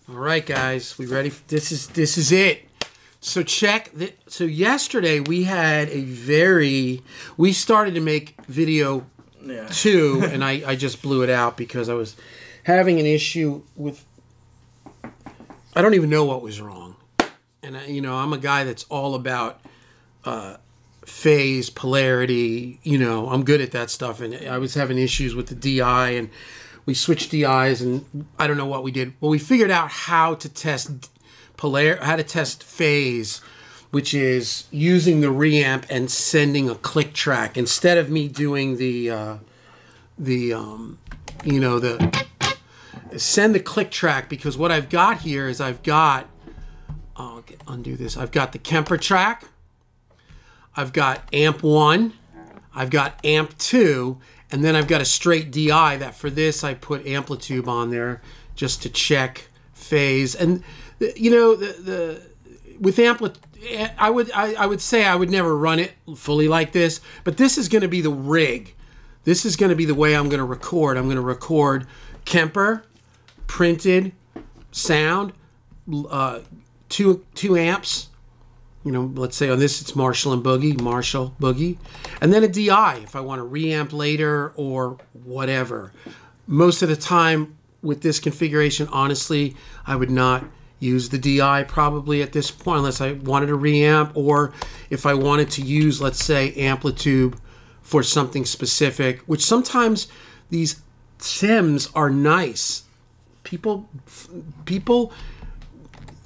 All right, guys, we ready? This is it. So so yesterday we had we started to make video 2, and I just blew it out because I was having an issue with, I don't even know what was wrong. And I'm a guy that's all about phase, polarity, I'm good at that stuff. And I was having issues with the DI, and we switched DIs, and I don't know what we did. Well, we figured out how to test phase, which is using the reamp and sending a click track instead of me doing send the click track, because what I've got here is I've got the Kemper track, I've got amp 1, I've got amp 2, and then I've got a straight DI that for this I put Amplitube on there just to check phase. And with Amplitube, I would say I would never run it fully like this, but this is going to be the rig. This is going to be the way I'm going to record. I'm going to record Kemper, printed, sound, 2 amps. Let's say on this it's Marshall Boogie, and then a DI if I want to reamp later or whatever. Most of the time with this configuration, honestly, I would not use the DI probably at this point unless I wanted to reamp, or if I wanted to use, let's say, Amplitube for something specific, which sometimes these sims are nice. People,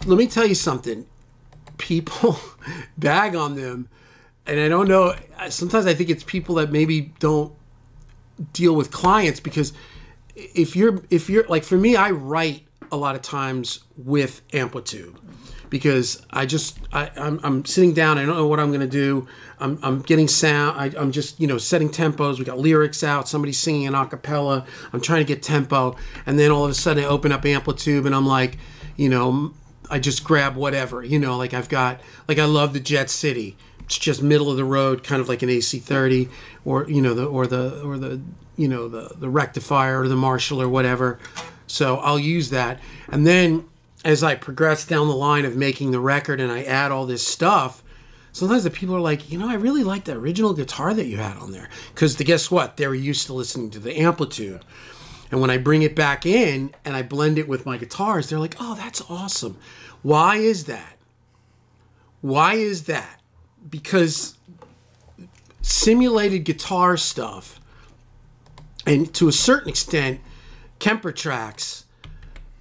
let me tell you something. People bag on them, and I don't know, sometimes I think it's people that maybe don't deal with clients, because if you're like, for me, I write a lot of times with Amplitube because I'm sitting down, I don't know what I'm going to do, I'm getting sound, I'm just setting tempos, we got lyrics out, somebody's singing an acapella, I'm trying to get tempo, and then all of a sudden I open up Amplitube and I'm like, I just grab whatever, like I love the Jet City. It's just middle of the road, kind of like an AC30, or the rectifier or the Marshall or whatever. So I'll use that. And then as I progress down the line of making the record and I add all this stuff, sometimes the people are like, I really like the original guitar that you had on there. Because guess what? They were used to listening to the Amplitude. And when I bring it back in and I blend it with my guitars, they're like, oh, that's awesome. Why is that? Why is that? Because simulated guitar stuff, and to a certain extent, Kemper tracks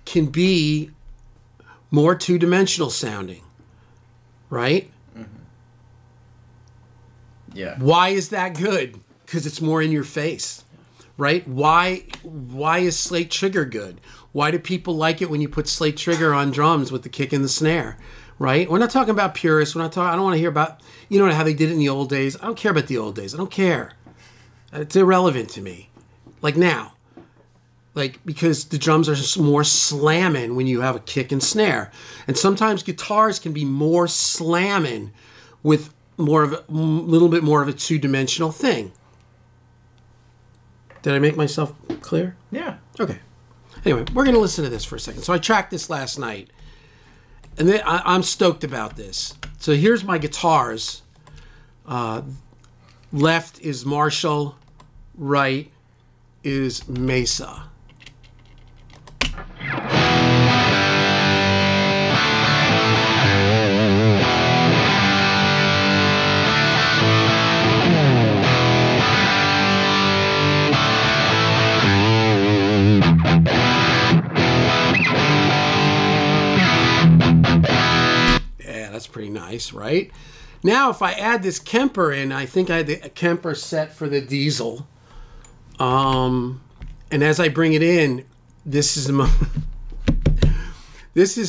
can be more two-dimensional sounding, right? Mm-hmm. Yeah. Why is that good? Because it's more in your face. Right? Why is slate trigger good? Why do people like it when you put slate trigger on drums with the kick and the snare? Right? We're not talking about purists. I don't want to hear about, how they did it in the old days. I don't care about the old days. I don't care. It's irrelevant to me. Like now. Because the drums are just more slamming when you have a kick and snare. And sometimes guitars can be more slamming with little bit more of a two-dimensional thing. Did I make myself clear? Yeah. Okay. Anyway, we're going to listen to this for a second. So I tracked this last night, and then I'm stoked about this. So here's my guitars. Left is Marshall, right is Mesa. That's pretty nice, right? Now, if I add this Kemper in, I think I had the Kemper set for the diesel. And as I bring it in, this is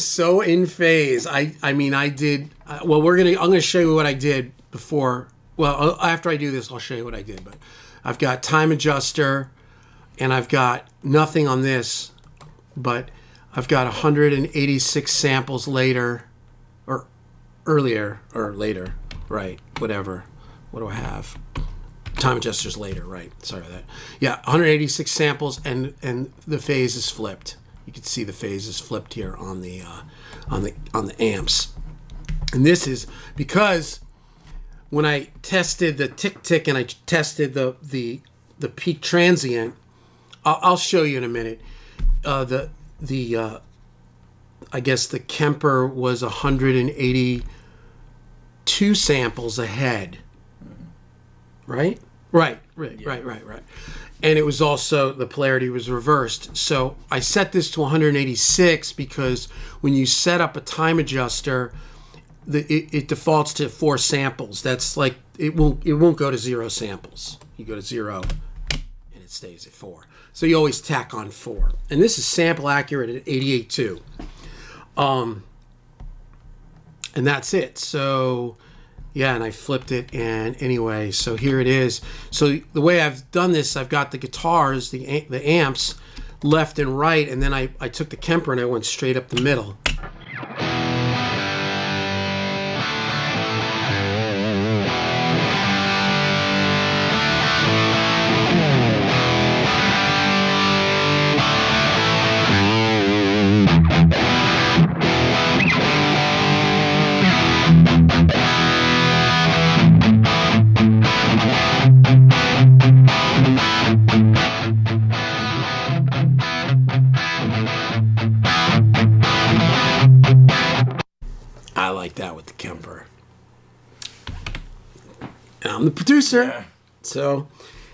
so in phase. I'm gonna show you what I did before. Well, after I do this, I'll show you what I did. But I've got time adjuster, and I've got nothing on this, but I've got 186 samples later. Earlier or later, right? Whatever. What do I have? Time adjusters later, right? Sorry about that. Yeah, 186 samples, and the phase is flipped. You can see the phases flipped here on the amps. And this is because when I tested the tick and I tested the peak transient, I'll show you in a minute. I guess the Kemper was 182 samples ahead. Right. And it was also, the polarity was reversed. So I set this to 186 because when you set up a time adjuster, it defaults to 4 samples. That's like, it won't go to 0 samples. You go to 0 and it stays at 4. So you always tack on 4. And this is sample accurate at 88.2. And that's it. So yeah, and I flipped it, and anyway, so here it is. So the way I've done this, I've got the guitars, the amps, left and right, and then I took the Kemper and I went straight up the middle. I like that with the Kemper. And I'm the producer. Yeah. So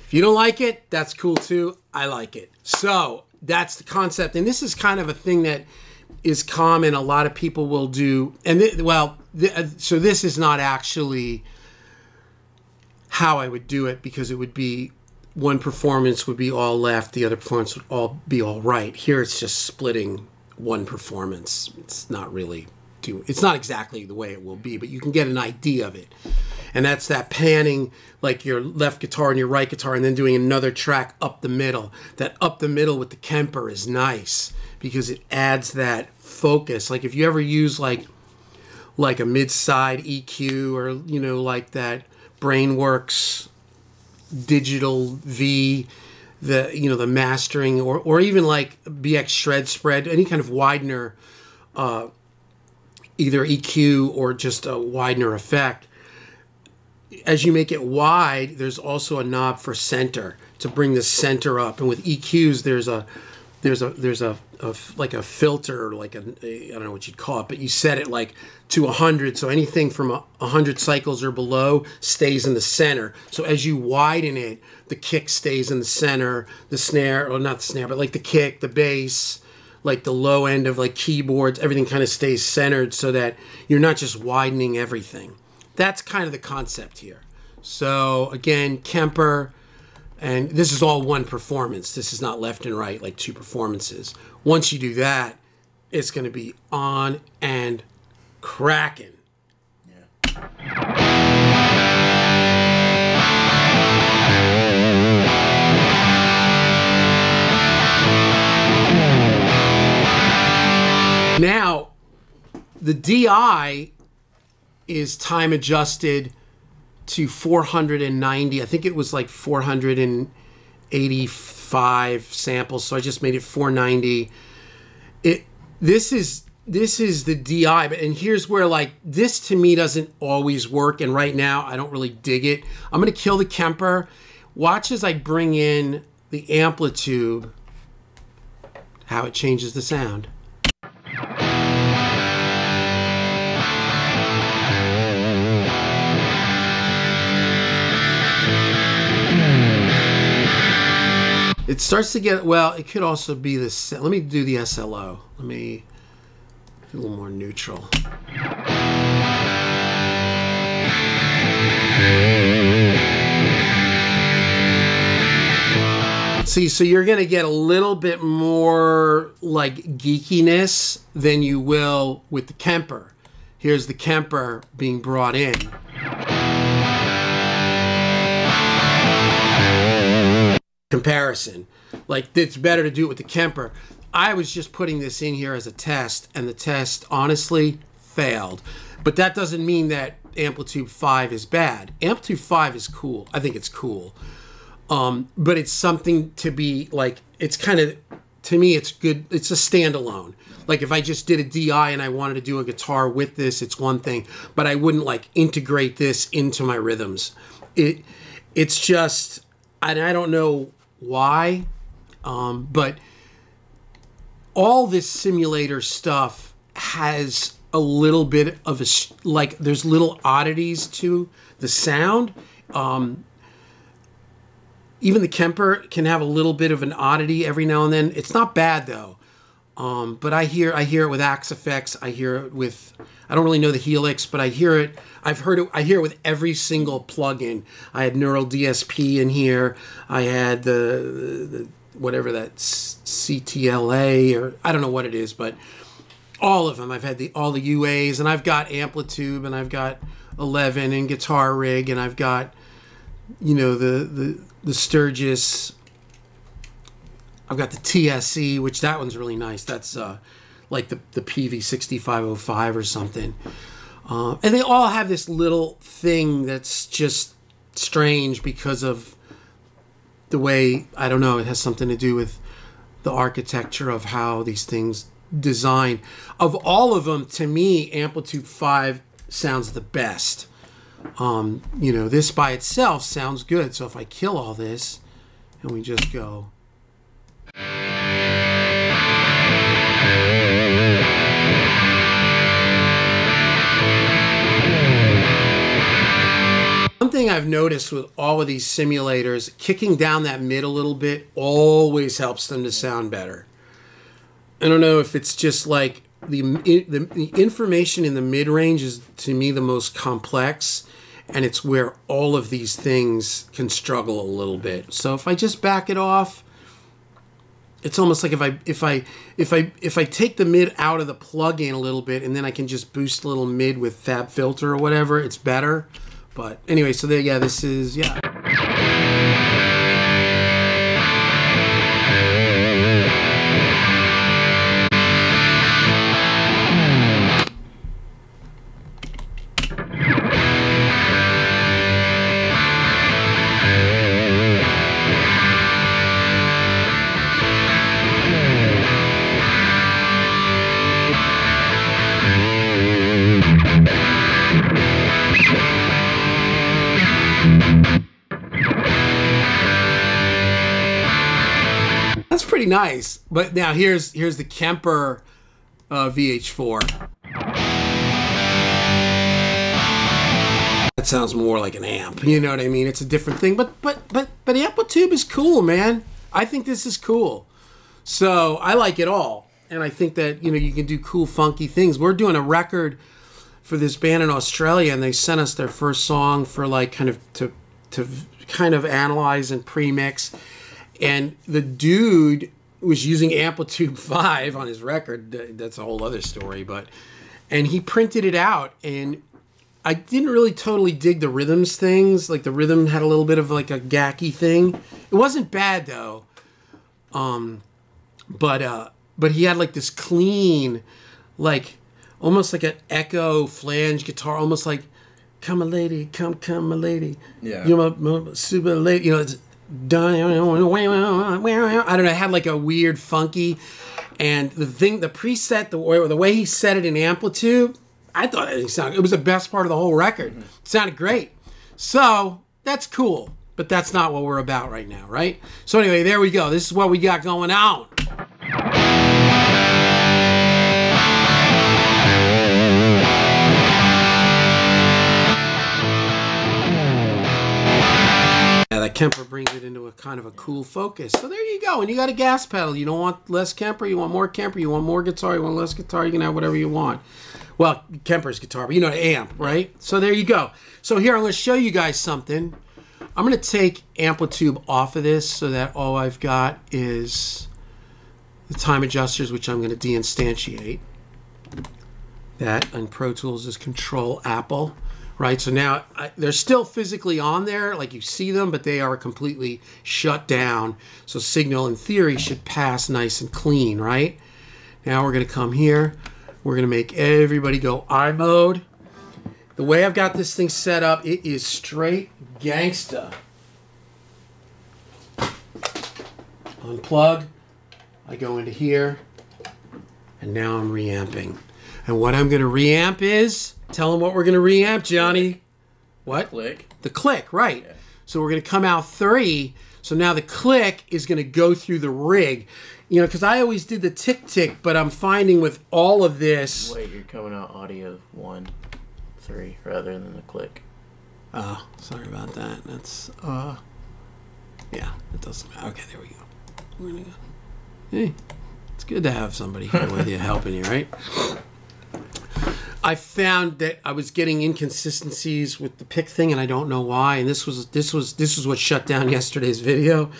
if you don't like it, that's cool too. I like it. So that's the concept. And this is kind of a thing that is common. A lot of people will do. And so this is not actually how I would do it, because it would be one performance would be all left, the other performance would all be all right. Here it's just splitting one performance. It's not really... It's not exactly the way it will be, but you can get an idea of it. And that's that panning, like your left guitar and your right guitar, and then doing another track up the middle. That up the middle with the Kemper is nice because it adds that focus. Like if you ever use like a mid-side EQ, or like that Brainworks digital V, the mastering, or even like BX Shred Spread, any kind of widener, either EQ or just a widener effect. As you make it wide, there's also a knob for center to bring the center up. And with EQs, there's like a filter, like I don't know what you'd call it, but you set it like to 100. So anything from 100 cycles or below stays in the center. So as you widen it, the kick stays in the center, the snare, or not the snare, but like the kick, the bass, like the low end of like keyboards, everything kind of stays centered so that you're not just widening everything. That's kind of the concept here. So again, Kemper, and this is all one performance. This is not left and right, like 2 performances. Once you do that, it's going to be on and cracking. Yeah. Now, the DI is time adjusted to 490. I think it was like 485 samples, so I just made it 490. This is the DI, and here's where like this to me doesn't always work, and right now I don't really dig it. I'm gonna kill the Kemper. Watch as I bring in the Amplitube, how it changes the sound. It starts to get, well, it could also be this. Let me do the SLO. Let me do a little more neutral. See, so you're going to get a little bit more like geekiness than you will with the Kemper. Here's the Kemper being brought in. Comparison. Like, it's better to do it with the Kemper. I was just putting this in here as a test, and the test honestly failed. But that doesn't mean that Amplitube 5 is bad. Amplitube 5 is cool. I think it's cool. But it's something to be like, it's kind of to me, it's good. It's a standalone. Like if I just did a DI and I wanted to do a guitar with this, it's one thing, but I wouldn't like integrate this into my rhythms. It's just, and I don't know why, but all this simulator stuff has a little bit of a, like there's little oddities to the sound. Even the Kemper can have a little bit of an oddity every now and then. It's not bad though. But I hear it with Axe Effects. I hear it with, I don't really know the Helix, but I hear it. I hear it with every single plugin. I had Neural DSP in here. I had the whatever that CTLA, or I don't know what it is, but all of them. I've had all the UAs, and I've got Amplitube, and I've got 11 and Guitar Rig, and I've got, you know, the Sturgis. I've got the TSE, which that one's really nice. That's like the PV6505 or something. And they all have this little thing that's just strange because of the way, I don't know, it has something to do with the architecture of how these things design. Of all of them, to me, Amplitube 5 sounds the best. You know, this by itself sounds good. So if I kill all this and we just go... One thing I've noticed with all of these simulators, kicking down that mid a little bit always helps them to sound better. I don't know if it's just like the information in the mid-range is, to me, the most complex, and it's where all of these things can struggle a little bit. So if I just back it off, it's almost like if I take the mid out of the plug-in a little bit, and then I can just boost a little mid with Fab Filter or whatever, it's better. But anyway, so there, yeah, this is, yeah. That's pretty nice. But now here's the Kemper VH4. That sounds more like an amp. You know what I mean? It's a different thing. But Amplitube is cool, man. I think this is cool. So I like it all. And I think that, you know, you can do cool, funky things. We're doing a record for this band in Australia, and they sent us their first song for like kind of to kind of analyze and pre-mix. And the dude was using Amplitube 5 on his record. That's a whole other story, but... And he printed it out, and I didn't really totally dig the rhythms things. Like, the rhythm had a little bit of, like, a gacky thing. It wasn't bad, though. But he had, like, this clean, like, almost like an echo flange guitar, almost like, come a lady, come my lady. Yeah. You're my super lady. You know, it's... I don't know, it had like a weird funky, and the preset, the way he set it in Amplitube, I thought it was the best part of the whole record. It sounded great. So that's cool, but that's not what we're about right now, right? So anyway, there we go. This is what we got going on. That Kemper brings it into a kind of a cool focus. So there you go. And you got a gas pedal. You don't want less Kemper. You want more Kemper. You want more guitar. You want less guitar. You can have whatever you want. Well, Kemper's guitar, but you know, amp, right? So there you go. So here, I'm going to show you guys something. I'm going to take Amplitube off of this so that all I've got is the time adjusters, which I'm going to deinstantiate. That on Pro Tools is Control Apple. Right, so now they're still physically on there, like you see them, but they are completely shut down. So signal, in theory, should pass nice and clean, right? Now we're going to come here. We're going to make everybody go I mode. The way I've got this thing set up, it is straight gangsta. Unplug. I go into here, and now I'm reamping. And what I'm going to reamp is, tell them what we're going to reamp, Johnny. What? Click. The click, right. Yeah. So we're going to come out 3. So now the click is going to go through the rig. You know, because I always did the tick-tick, but I'm finding with all of this... Wait, you're coming out audio 1, 3, rather than the click. Oh, sorry about that. That's, yeah, it doesn't matter. Okay, there we go. We're going to go. Hey, it's good to have somebody here with you helping you, right? I found that I was getting inconsistencies with the pick thing, and I don't know why. And this was what shut down yesterday's video.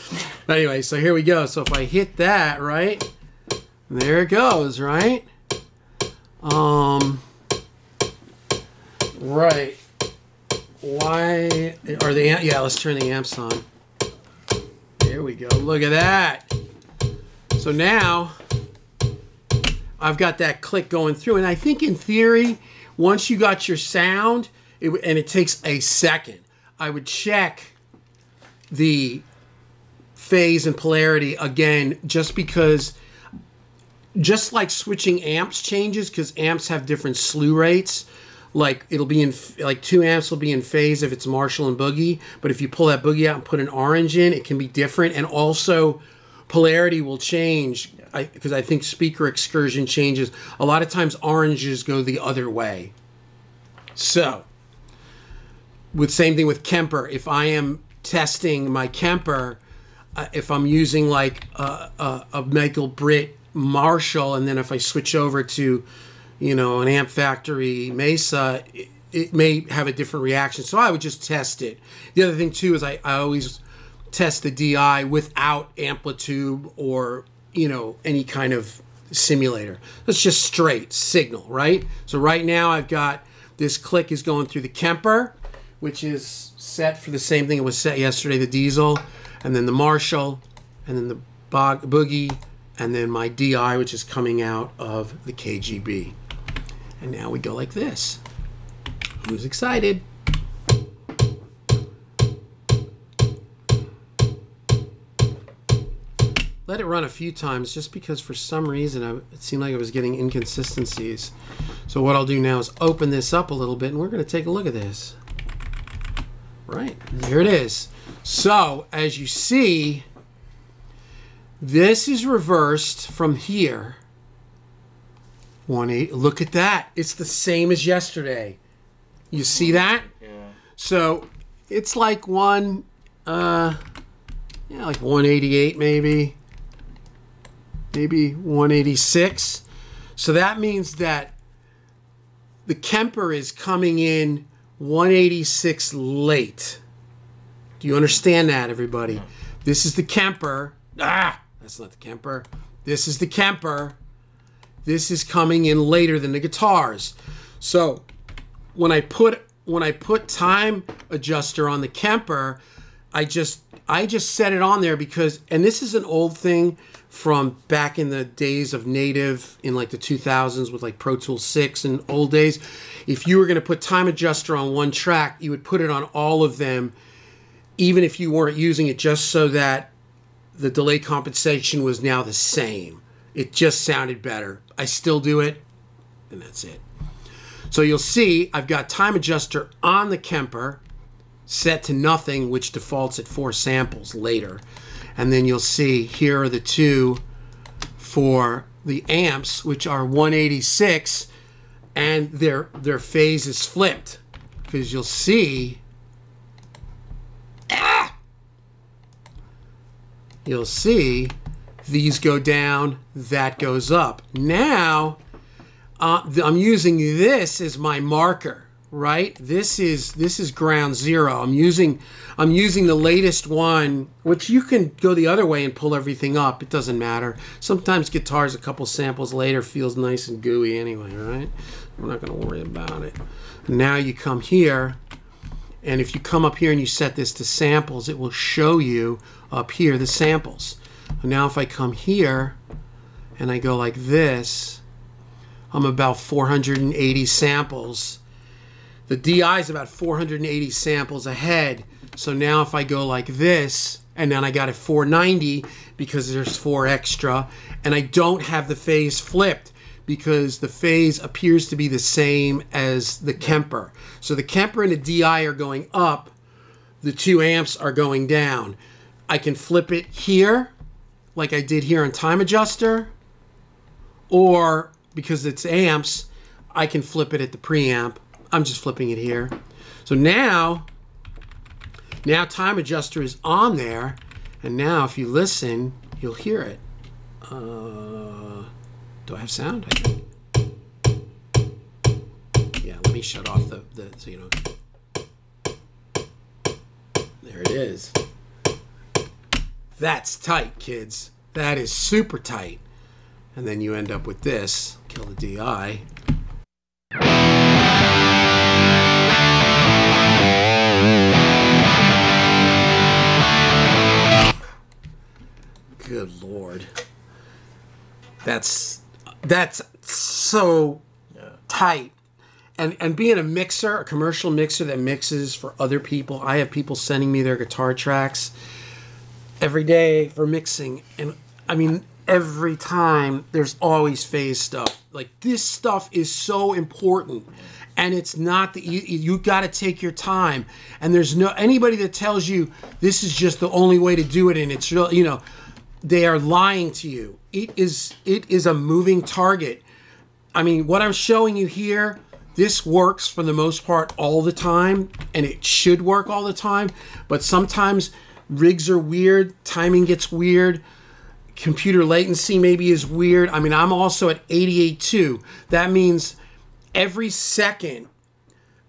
Anyway, so here we go. So if I hit that, right, there it goes, right? Right. Why are they? Yeah, let's turn the amps on. There we go. Look at that. So now I've got that click going through, and I think in theory, once you got your sound, and it takes a second, I would check the phase and polarity again, just because, just like switching amps changes, because amps have different slew rates. Like it'll be in, like 2 amps will be in phase if it's Marshall and Boogie, but if you pull that Boogie out and put an orange in, it can be different, and also polarity will change. Because I think speaker excursion changes. A lot of times oranges go the other way. So, with same thing with Kemper. If I am testing my Kemper, if I'm using like a Michael Britt Marshall, and then if I switch over to, you know, an Amp Factory Mesa, it may have a different reaction. So I would just test it. The other thing too is I always test the DI without Amplitube or, you know, any kind of simulator. That's just straight signal, right? So right now I've got this click is going through the Kemper, which is set for the same thing it was set yesterday, the diesel, and then the Marshall, and then the Boogie, and then my DI, which is coming out of the KGB. And now we go like this. Who's excited? Let it run a few times just because for some reason it seemed like I was getting inconsistencies. So what I'll do now is open this up a little bit, and we're going to take a look at this. Right, there it is. So as you see, this is reversed from here. 1.8. Look at that. It's the same as yesterday. You see that? Yeah. So it's like like 188 maybe. Maybe 186. So that means that the Kemper is coming in 186 late. Do you understand that, everybody? Yeah. This is the Kemper. That's not the Kemper. This is the Kemper. This is coming in later than the guitars. So when I put time adjuster on the Kemper, I just set it on there because, and this is an old thing from back in the days of Native in like the 2000s with like Pro Tools 6 and old days. If you were going to put time adjuster on one track, you would put it on all of them, even if you weren't using it, just so that the delay compensation was now the same. It just sounded better. I still do it, and that's it. So you'll see I've got time adjuster on the Kemper set to nothing, which defaults at 4 samples later. And then you'll see here are the two for the amps, which are 186, and their phase is flipped. Because you'll see, you'll see these go down, that goes up. Now, I'm using this as my marker. Right, this is ground zero. I'm using the latest one, which you can go the other way and pull everything up. It doesn't matter. Sometimes guitars a couple samples later feels nice and gooey anyway, right? We're not going to worry about it. Now you come here, and if you come up here and you set this to samples, it will show you up here the samples. And now if I come here and I go like this, I'm about 480 samples. The DI is about 480 samples ahead. So now if I go like this, and then I got a 490 because there's 4 extra, and I don't have the phase flipped because the phase appears to be the same as the Kemper. So the Kemper and the DI are going up, the 2 amps are going down. I can flip it here, like I did here on Time Adjuster, or because it's amps, I can flip it at the preamp. I'm just flipping it here. So now Time Adjuster is on there, and now if you listen, you'll hear it. Do I have sound? I think. Yeah, let me shut off the so you know. There it is. That's tight, kids. That is super tight. And then you end up with this. Kill the DI. Good Lord. That's so tight. And being a mixer, a commercial mixer that mixes for other people, I have people sending me their guitar tracks every day for mixing. And I mean, every time there's always phase stuff. Like, this stuff is so important. And it's not that you got to take your time. And there's no anybody that tells you this is just the only way to do it and it's real, you know, they are lying to you. It is a moving target. I mean, what I'm showing you here, this works for the most part all the time, and it should work all the time, but sometimes rigs are weird, timing gets weird, computer latency maybe is weird. I mean, I'm also at 88.2. That means every second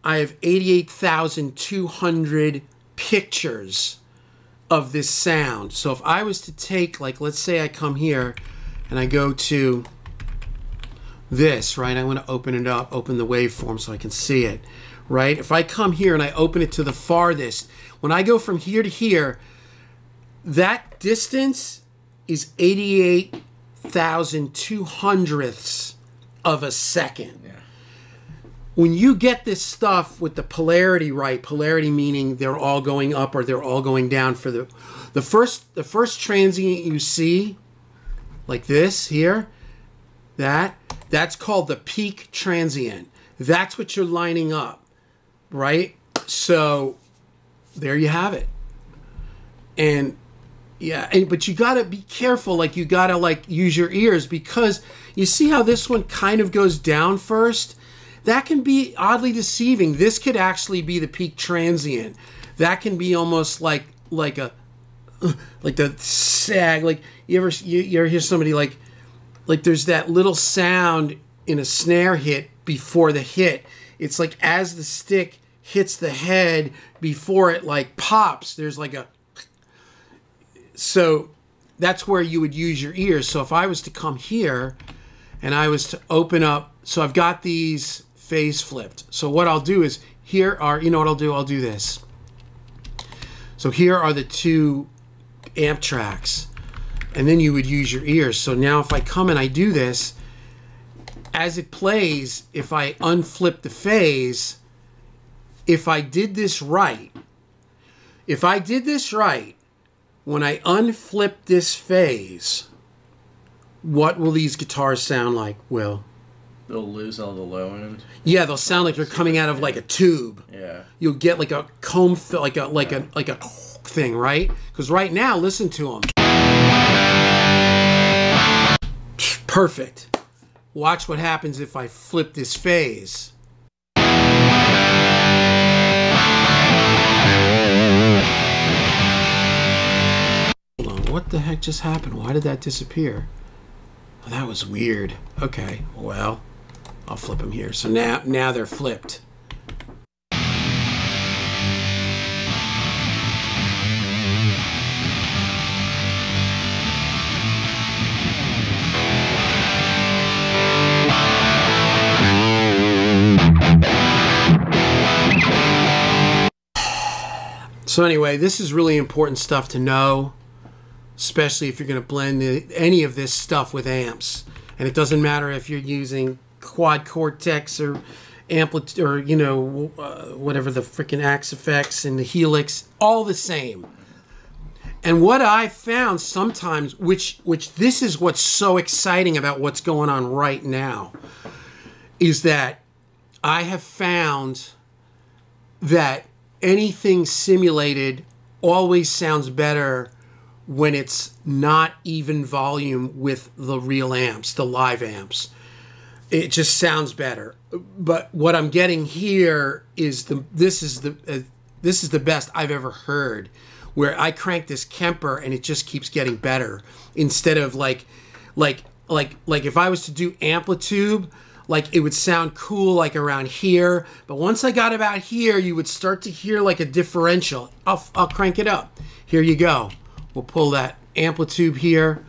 I have 88,200 pictures of this sound. So if I was to take, like, let's say I come here and I go to this, right? I want to open it up, open the waveform so I can see it, right? If I come here and I open it to the farthest, when I go from here to here, that distance is 88,200ths of a second. Yeah. When you get this stuff with the polarity right, polarity meaning they're all going up or they're all going down for the first transient you see, like this here, that's called the peak transient. That's what you're lining up, right? So there you have it. And yeah, but you gotta be careful. Like, you gotta like use your ears, because you see how this one kind of goes down first? That can be oddly deceiving. This could actually be the peak transient. That can be almost like the sag. Like, you ever hear somebody like there's that little sound in a snare hit before the hit. It's like as the stick hits the head before it like pops, there's like a... So that's where you would use your ears. So if I was to come here and I was to open up, so I've got these phase flipped. So what I'll do is, here are, you know what I'll do? I'll do this. So here are the 2 amp tracks. And then you would use your ears. So now if I come and I do this, as it plays, if I unflip the phase, if I did this right, when I unflip this phase, what will these guitars sound like, Will? They'll lose all the low end. Yeah, they'll sound like they're coming out of like a tube. Yeah. You'll get like a comb, like a thing, right? Because right now, listen to them. Perfect. Watch what happens if I flip this phase. Hold on, what the heck just happened? Why did that disappear? Oh, that was weird. Okay, well, I'll flip them here. So now they're flipped. So anyway, this is really important stuff to know, especially if you're going to blend any of this stuff with amps. And it doesn't matter if you're using quad cortex or Amplitube or, you know, whatever the freaking Axe effects and the Helix, all the same. And what I found sometimes, which this is what's so exciting about what's going on right now, is that I have found that anything simulated always sounds better when it's not even volume with the real amps, the live amps. It just sounds better. But what I'm getting here is this is the best I've ever heard, where I crank this Kemper and it just keeps getting better, instead of like if I was to do Amplitube, like it would sound cool like around here, but once I got about here, you would start to hear like a differential. I'll crank it up. Here you go. We'll pull that Amplitube here.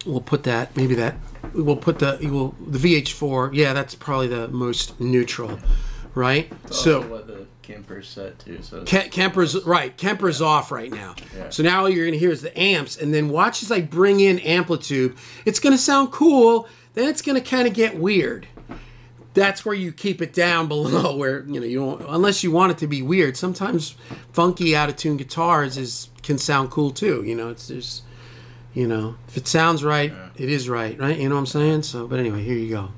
We'll put that, maybe that, we'll put the VH4. Yeah, that's probably the most neutral, right? So what the Kemper's set to. So Kemper's right. Kemper's off right now. Yeah. So now all you're gonna hear is the amps, and then watch as I bring in Amplitube. It's gonna sound cool. Then it's gonna kind of get weird. That's where you keep it down below, where you don't, unless you want it to be weird. Sometimes funky, out of tune guitars can sound cool too. It's just, if it sounds right, yeah, it is right? You know what I'm saying? So, but anyway, here you go.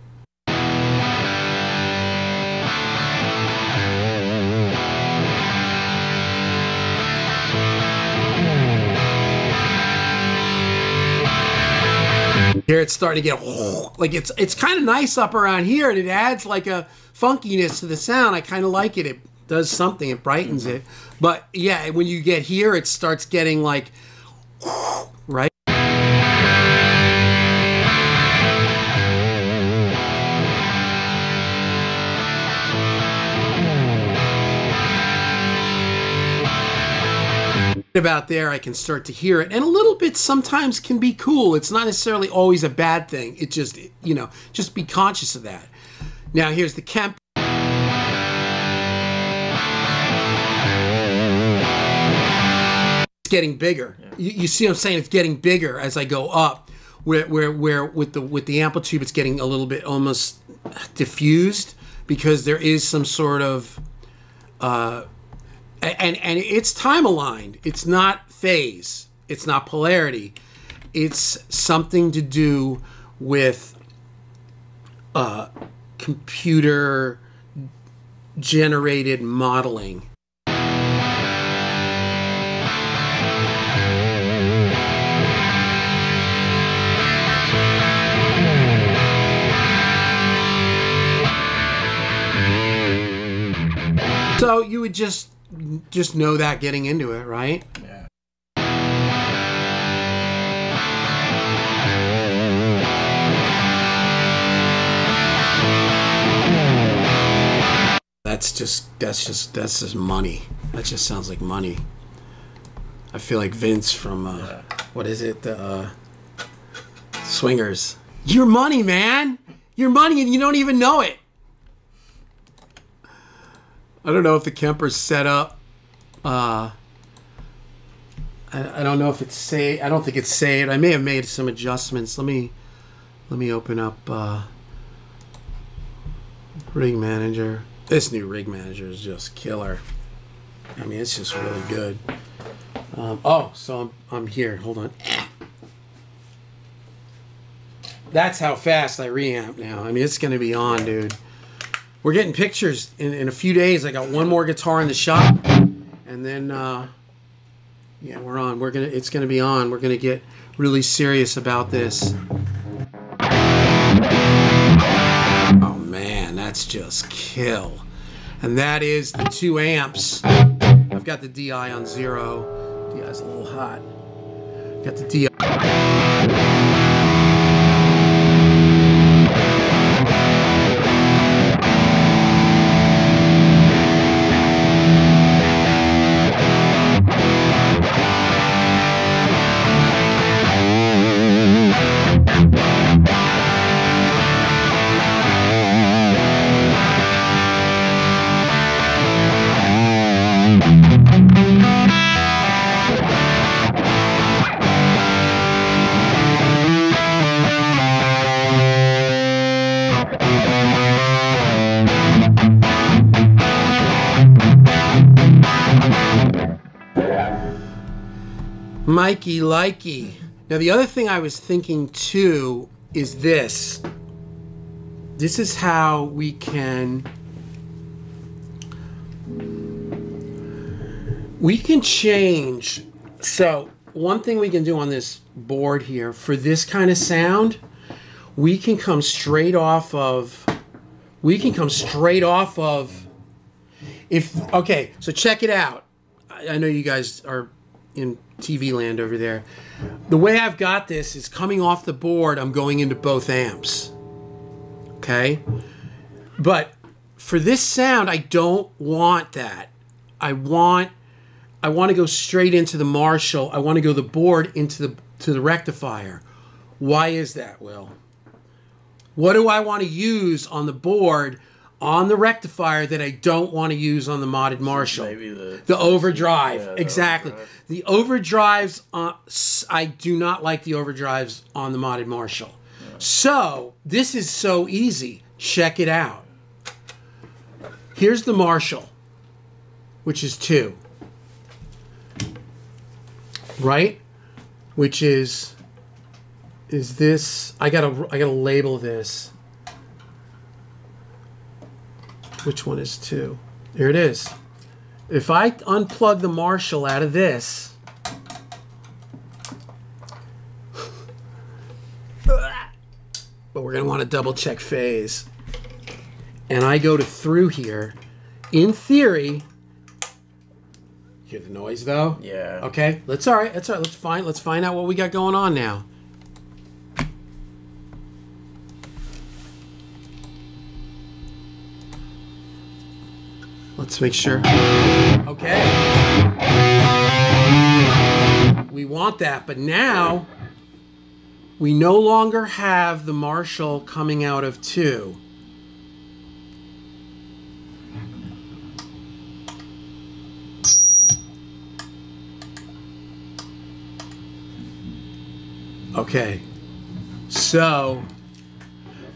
Here it's starting to get like it's kind of nice up around here, and it adds like a funkiness to the sound. I kind of like it. It does something. It brightens it. But yeah, when you get here, it starts getting like right. About there, I can start to hear it, and a little bit sometimes can be cool. It's not necessarily always a bad thing. It just, just be conscious of that. Now here's the Kemper. It's getting bigger. Yeah. You see what I'm saying? It's getting bigger as I go up. Where with the Amplitube, it's getting a little bit almost diffused, because there is some sort of and it's time aligned. It's not phase. It's not polarity. It's something to do with computer generated modeling. So you would just know that getting into it, right? Yeah. That's just money. That just sounds like money. I feel like Vince from what is it? Swingers. Your money, man. Your money, and you don't even know it. I don't know if the Kemper's set up. I don't know if it's saved. I don't think it's saved. I may have made some adjustments. Let me open up Rig Manager. This new Rig Manager is just killer. I mean, it's just really good. So I'm here. Hold on. That's how fast I reamp now. I mean, it's going to be on, dude. We're getting pictures in a few days. I got one more guitar in the shop, and then yeah, we're on. It's gonna be on. We're gonna get really serious about this. Oh man, that's just kill. And that is the 2 amps. I've got the DI on 0. DI's a little hot. Got the DI. Mikey likey. Now the other thing I was thinking too is this. This is how we can change. So one thing we can do on this board here for this kind of sound, we can come straight off of okay, so check it out. I know you guys are in TV land over there. The way I've got this is coming off the board, I'm going into both amps. Okay? But for this sound, I don't want that. I want to go straight into the Marshall. I want to go the board into the rectifier. Why is that, Will? What do I want to use on the board on the rectifier that I don't want to use on the modded Marshall? Maybe the overdrive. Yeah, exactly. The overdrives, I do not like the overdrives on the modded Marshall. Yeah. So, this is so easy. Check it out. Here's the Marshall, which is 2. Right? Which is this, I gotta label this. Which one is 2? Here it is. If I unplug the Marshall out of this, but we're going to want to double check phase, and I go to through here, in theory, hear the noise though? Yeah. Okay, that's all right. Let's find out what we got going on now. Let's make sure. Okay. We want that, but now we no longer have the Marshall coming out of 2. Okay. So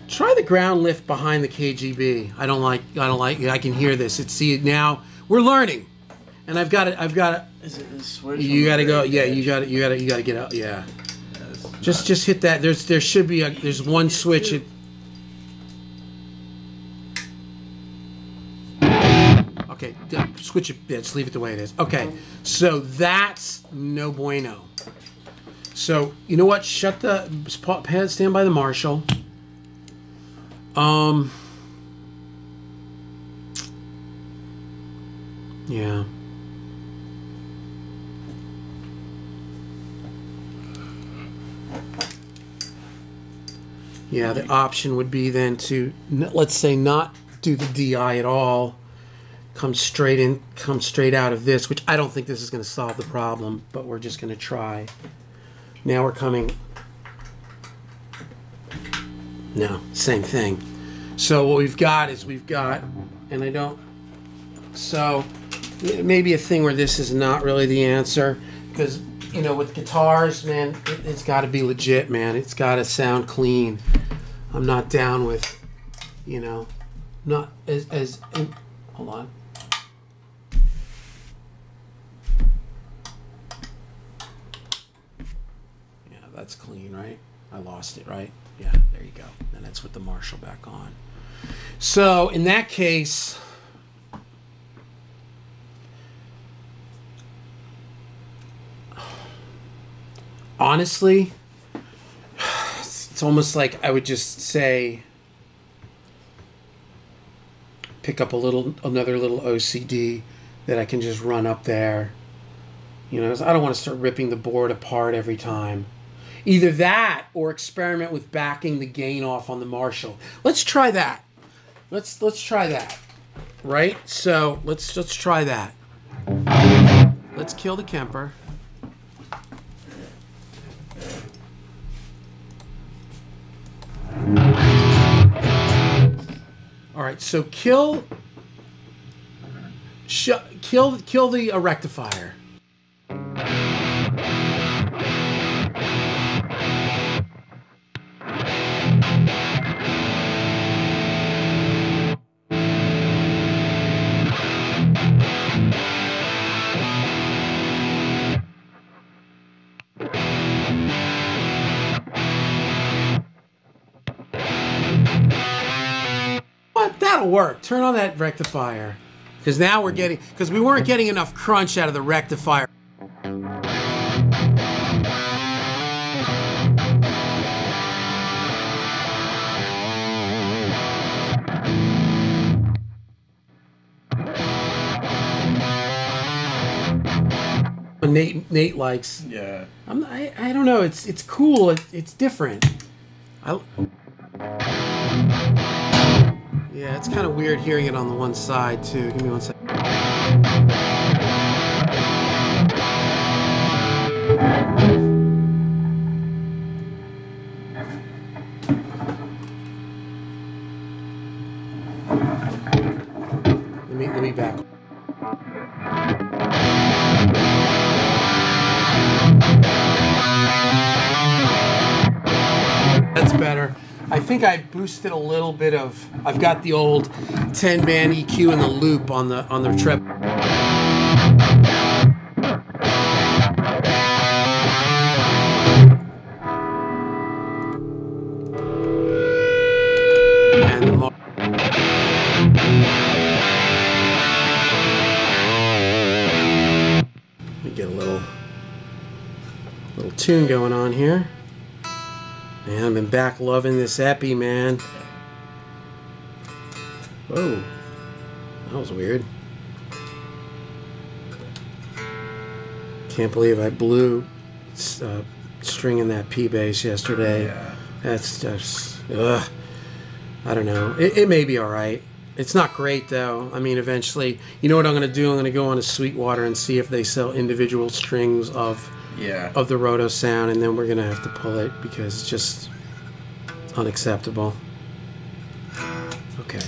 try the ground lift behind the KGB. I don't like I can hear this. See it now. We're learning. And I've got it. Is it the switch? You got to go. Yeah, you got to get out. Yeah. Just hit that. There should be there's one switch. Okay, switch it. Yeah, just leave it the way it is. Okay. So that's no bueno. So, you know what? Shut the stand by the Marshall. Yeah. Yeah, the option would be then to, let's say, not do the DI at all. Come straight out of this, which I don't think this is going to solve the problem, but we're just going to try. Now we're coming. No, same thing. So what we've got, and I don't, so maybe a thing where this is not really the answer, because, you know, with guitars, man, it's got to be legit, man. It's got to sound clean. I'm not down with, you know, not hold on. Yeah, that's clean, right? I lost it, right? Yeah, there you go. And that's with the Marshall back on. So in that case, honestly, it's almost like I would just say, pick up another little OCD that I can just run up there. You know, I don't want to start ripping the board apart every time. Either that or experiment with backing the gain off on the Marshall. Let's try that. Let's try that. Right? So let's try that. Let's kill the Kemper. All right, so kill the rectifier. That'll work. Turn on that rectifier. Because now we're getting... Because we weren't getting enough crunch out of the rectifier. Nate likes. Yeah. I don't know. It's cool. It's different. Yeah, it's kind of weird hearing it on the one side too. Give me one second. Let me back. That's better. I think I boosted a little bit of... I've got the old 10-band EQ in the loop on the trip. And the let me get a little tune going on here. Man, I've been back loving this epi, man. Whoa. That was weird. Can't believe I blew stringing that P bass yesterday. Yeah. That's just... Ugh. I don't know. It may be alright. It's not great, though. I mean, eventually... You know what I'm going to do? I'm going to go on to Sweetwater and see if they sell individual strings of the Roto sound, and then we're gonna have to pull it because it's just unacceptable. Okay.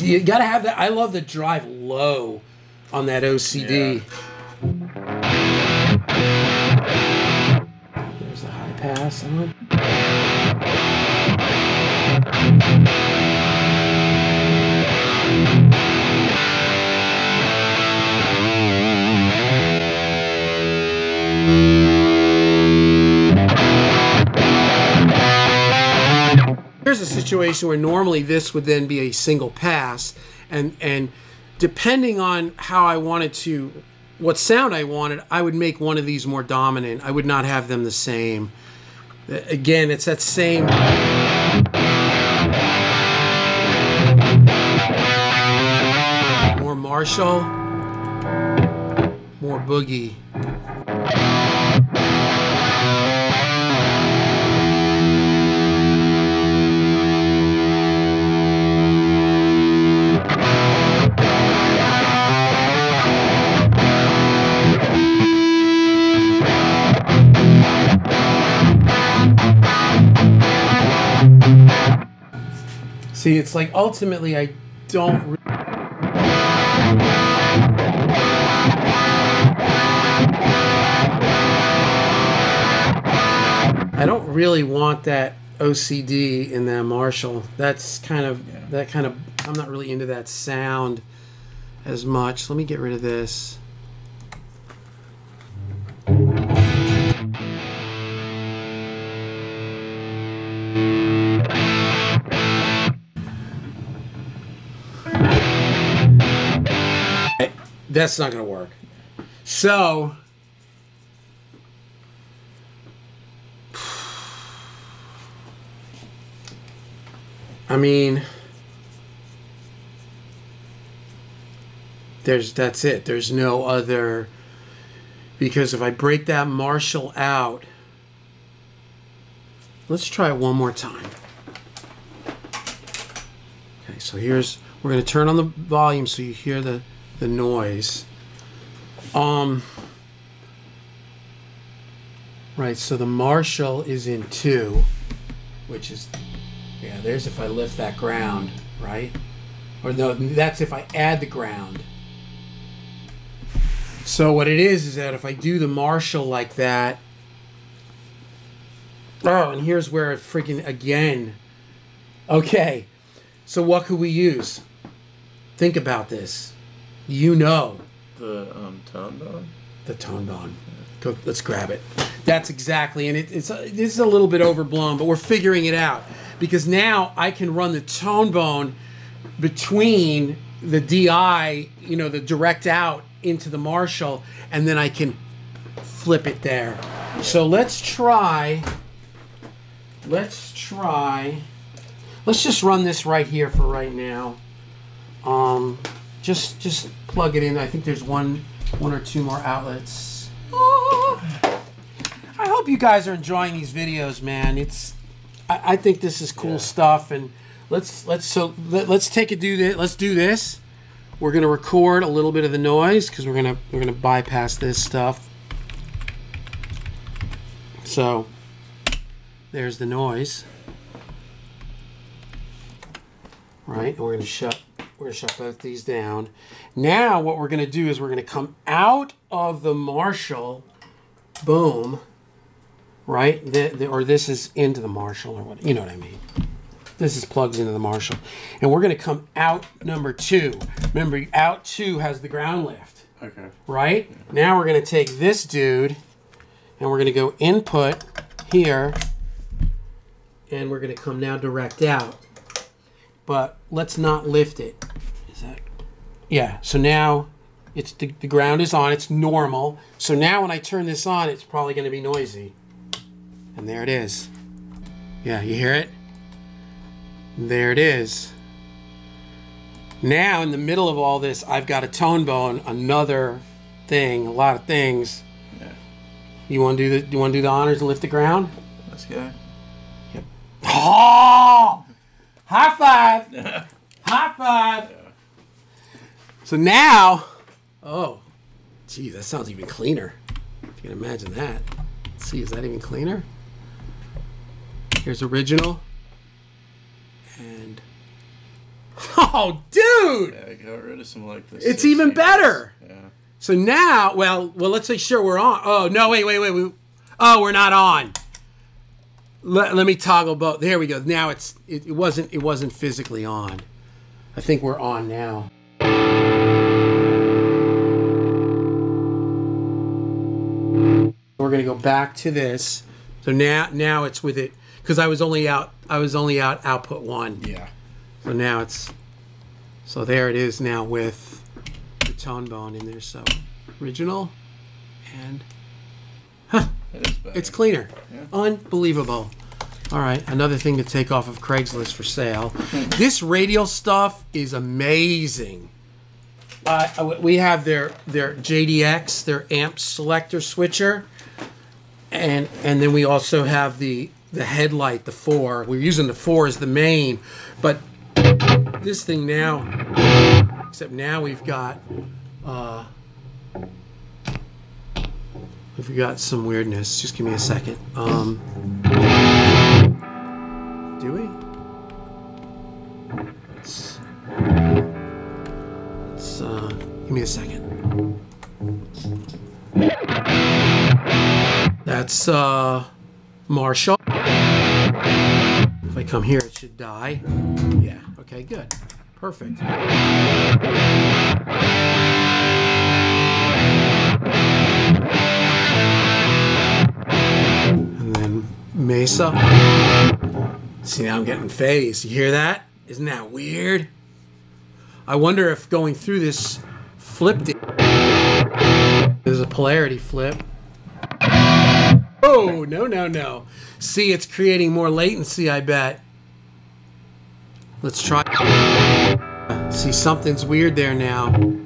You gotta have that. I love the drive low on that OCD. Yeah. There's the high pass on. Here's a situation where normally this would then be a single pass, and depending on how I wanted to, what sound I wanted, I would make one of these more dominant. I would not have them the same. Again, it's that same... More Marshall, more Boogie. See, it's like ultimately I don't really want that OCD in that Marshall. That's kind of I'm not really into that sound as much. Let me get rid of this. That's not going to work. So, I mean, that's it. There's no other, because if I break that Marshall out, let's try it one more time. Okay, so we're going to turn on the volume so you hear the noise. Right, so the Marshall is in 2, which is, yeah, there's if I lift that ground, right? Or no, that's if I add the ground. So what it is that if I do the Marshall like that, oh, and here's where it freaking, again, Okay, so what could we use? Think about this. You know. The tone bone? The tone bone. Go, let's grab it. That's exactly, and this is a little bit overblown, but we're figuring it out. Because now I can run the tone bone between the DI, you know, the direct out into the Marshall, and then I can flip it there. So let's try, let's just run this right here for right now. Just plug it in. I think there's one or two more outlets. Oh, I hope you guys are enjoying these videos, man. I think this is cool stuff, and let's take it. Let's do this. We're gonna record a little bit of the noise because we're gonna bypass this stuff. So there's the noise, right? And we're gonna shut both these down. Now what we're gonna do is we're gonna come out of the Marshall, boom, right? Or this is into the Marshall, or what, you know what I mean. This is plugs into the Marshall, and we're gonna come out number 2. Remember, out 2 has the ground lift. Okay. Right? Yeah. Now we're gonna take this dude, and we're gonna go input here, and we're gonna come now direct out. But let's not lift it. Is that? Yeah. So now it's the ground is on. It's normal. So now when I turn this on, it's probably gonna be noisy. And there it is. Yeah, you hear it? There it is. Now in the middle of all this, I've got a tone bone, another thing, a lot of things. Yeah. You want to do the honors and lift the ground? Let's go. Yep. Oh! High five! High five! Yeah. So now, oh, gee, that sounds even cleaner. If you can imagine that. Let's see, is that even cleaner? Here's original. And oh, dude! Yeah, I got rid of some like this. It's even better. Yeah. So now, well, let's make sure we're on. Oh no, wait. We're not on. Let me toggle both. There we go. Now it wasn't physically on. I think we're on now. We're gonna go back to this. So now it's with it. Because I was only out output 1. Yeah. So now so there it is now with the tone bone in there. So original and it's cleaner. Yeah. Unbelievable. All right, another thing to take off of Craigslist for sale. This radial stuff is amazing. We have their JDX, their amp selector switcher, and then we also have the headlight, the 4. We're using the 4 as the main, but this thing now, except now we've got some weirdness. Just give me a second. Do we? Let's give me a second. That's Marshall. If I come here, it should die. Yeah, okay, good. Perfect. And then Mesa. See, now I'm getting phased. You hear that? Isn't that weird? I wonder if going through this flipped it. There's a polarity flip. Oh, no. See, it's creating more latency, I bet. Let's try. See, something's weird there now.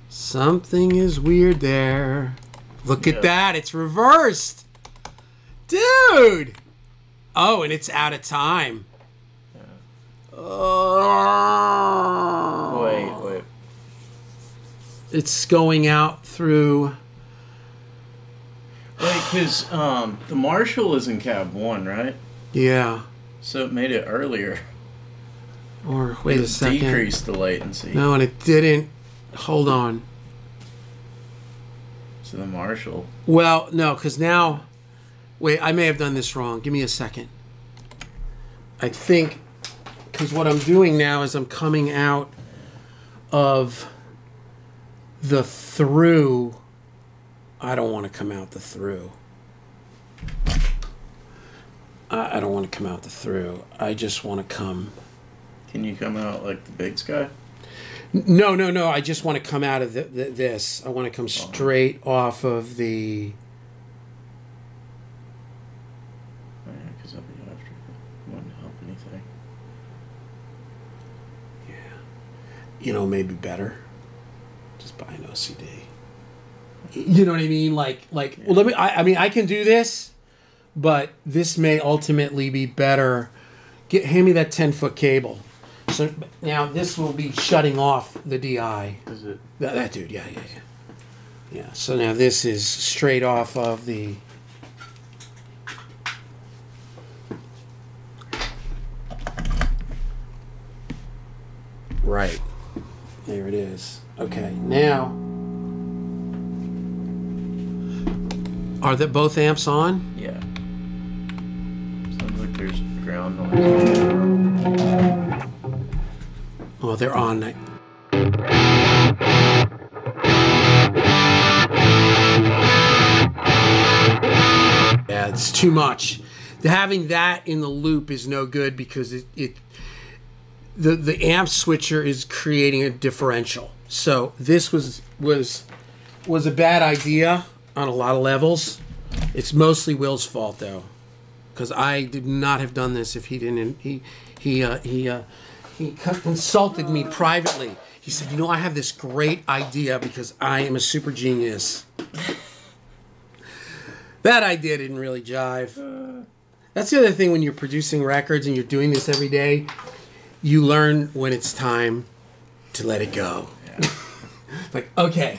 Something is weird there. Look at that. It's reversed. Dude. Oh, and it's out of time. Yeah. Oh. Wait. It's going out through. Wait, because the Marshall is in cab 1, right? Yeah. So it made it earlier. Or wait a second. Decreased the latency. No, and it didn't. Hold on. So the Marshall. Well, no, because now Wait, I may have done this wrong. Give me a second. I think, because what I'm doing now is I'm coming out of the through. I don't want to come out the through. I don't want to come out the through. I just want to come. Can you come out like the big sky? No. I just want to come out of this. I want to come straight off of the. Oh, yeah, because I'll be after. It wouldn't help anything. Yeah. Maybe better. Just buy an OCD. You know what I mean? Like. Yeah. Well, let me. I mean, I can do this, but this may ultimately be better. Hand me that 10-foot cable. So now this will be shutting off the DI. Is it? That dude, yeah. Yeah, so now this is straight off of the... Right. There it is. Okay, now... Are both amps on? Yeah. Sounds like there's ground noise. Well, they're on. Yeah, it's too much. Having that in the loop is no good because the amp switcher is creating a differential. So this was a bad idea on a lot of levels. It's mostly Will's fault though, because I did not have done this if he didn't. He consulted me privately. He said, I have this great idea because I am a super genius. That idea didn't really jive. That's the other thing when you're producing records and you're doing this every day. You learn when it's time to let it go. Yeah. Like, okay,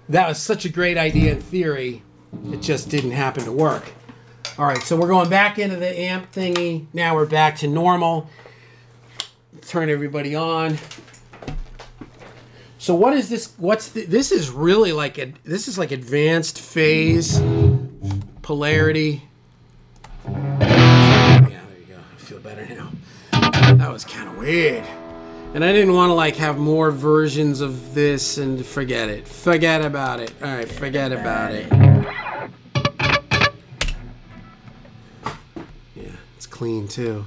that was such a great idea in theory. It just didn't happen to work. All right, so we're going back into the amp thingy. Now we're back to normal. Turn everybody on. So what is this? This is really like this is like advanced phase polarity. Yeah, there you go. I feel better now. That was kind of weird. And I didn't want to like have more versions of this and forget it. Forget about it. All right, forget about it. Yeah, it's clean too.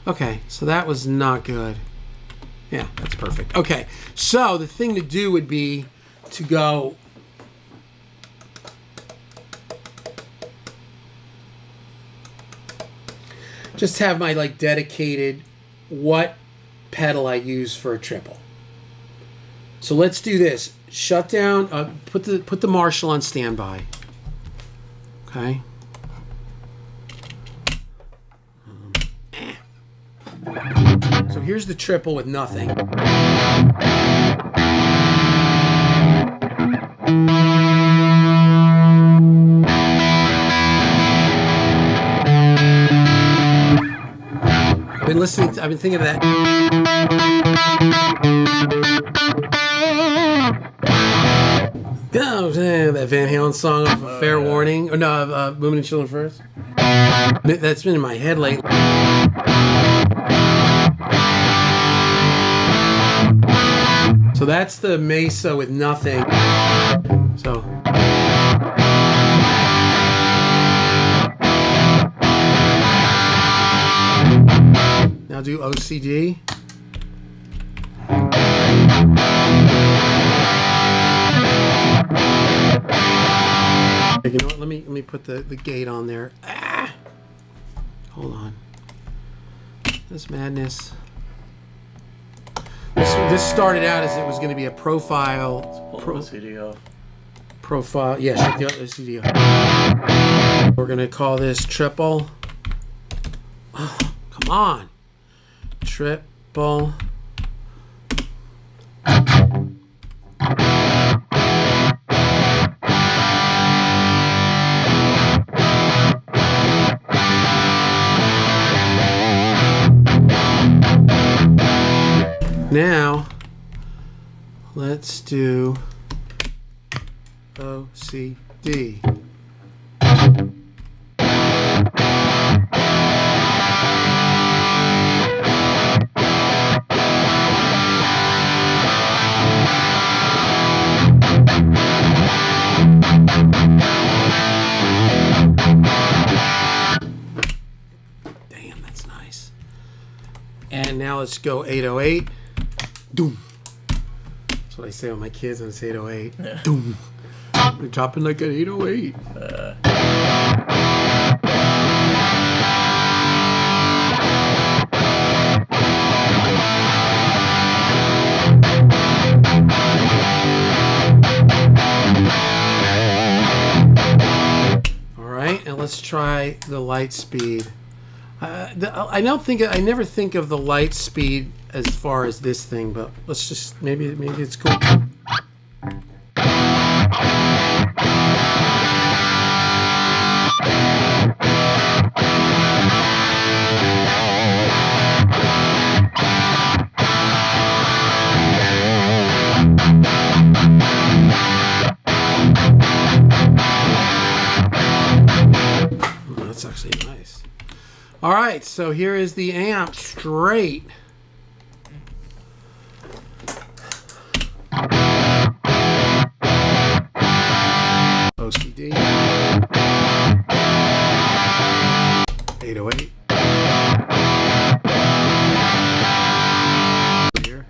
Okay, so that was not good. Yeah, that's perfect. Okay, so the thing to do would be to go... Just have my like dedicated what pedal I use for a triple. So let's do this. Shut down, put the Marshall on standby. Okay. So here's the triple with nothing. I've been thinking of that. Oh, that Van Halen song of Fair Warning. Or no, Women and Children First. That's been in my head lately. So that's the Mesa with nothing. So. Now do OCD. You know what? Let me put the gate on there. Ah! Hold on. This madness. This started out as it was going to be a profile. Let's pull the OCD off. Profile. Yeah, shut the OCD off. We're going to call this triple. Oh, come on. Triple. Now, let's do OCD. now let's go 808. Doom. That's what I say with my kids when it's 808. Yeah. Doom. We're dropping like an 808. All right, and let's try the light speed. I never think of the light speed as far as this thing, but let's just maybe it's cool. Oh, that's actually nice. All right, so here is the amp straight. OCD. 808. Here.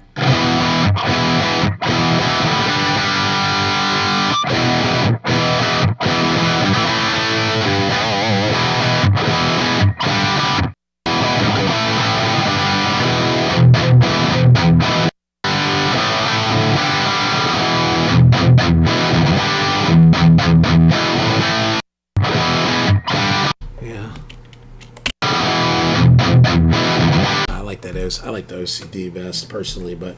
Yeah. I like the OCD best personally, but